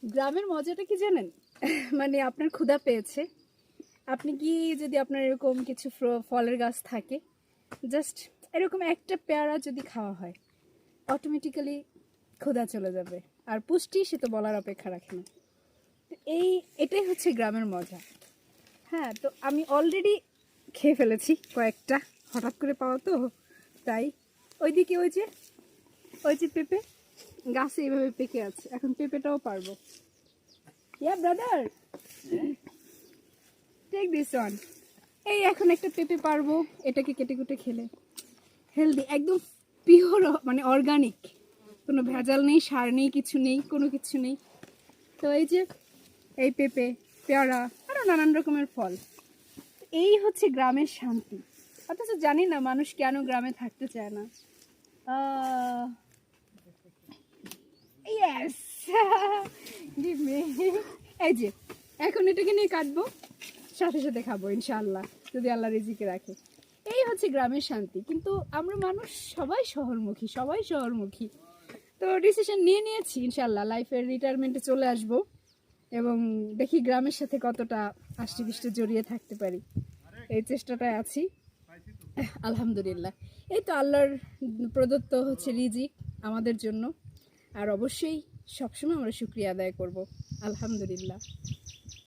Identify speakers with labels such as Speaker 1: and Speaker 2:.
Speaker 1: গ্রামের মজাটা কি জানেন? মানে আপনার ক্ষুধা পেয়েছে, আপনি কি যদি আপনার এরকম কিছু ফলের গাছ থাকে, জাস্ট এরকম একটা পেয়ারা যদি খাওয়া হয়, অটোমেটিক্যালি ক্ষুধা চলে যাবে। আর পুষ্টি সে তো বলার অপেক্ষা রাখে না। তো এটাই হচ্ছে গ্রামের মজা। হ্যাঁ, তো আমি অলরেডি খেয়ে ফেলেছি কয়েকটা, হঠাৎ করে পাওয়া তো তাই। ওইদিকে ওই যে পেঁপে গাছে এইভাবে পেকে আছে, এখন পেঁপেটাও পারবো। ইয়া ব্রাদার, টেক দিস ওয়ান। এই এখন একটা পেঁপে পারবো, এটাকে কেটে কুটে খেলে হেলদি, একদম পিওর, মানে অর্গানিক, কোনো ভেজাল নেই, সার নেই, কিছু নেই, কোনো কিছু নেই। তো এই যে এই পেঁপে, পেয়ারা, আরও নানান রকমের ফল, এই হচ্ছে গ্রামের শান্তি। অথচ জানি না মানুষ কেন গ্রামে থাকতে চায় না। Yes, give me. এই যে এখন এটাকে নিয়ে কাটবো, সাথে সাথে খাবো ইনশাআল্লাহ, যদি আল্লাহ রিজিকে রাখে। এই হচ্ছে গ্রামের শান্তি। কিন্তু আমরা মানুষ সবাই শহরমুখী। তো ডিসিশন নিয়েছি ইনশাআল্লাহ, লাইফের রিটায়ারমেন্টে চলে আসব এবং দেখি গ্রামের সাথে কতটা আষ্টি বৃষ্টি জড়িয়ে থাকতে পারি। এই চেষ্টাটায় আছি, আলহামদুলিল্লাহ। এই তো আল্লাহর প্রদত্ত হচ্ছে রিজিক আমাদের জন্য, আর অবশ্যই সবসময় আমরা শুকরিয়া আদায় করব, আলহামদুলিল্লাহ।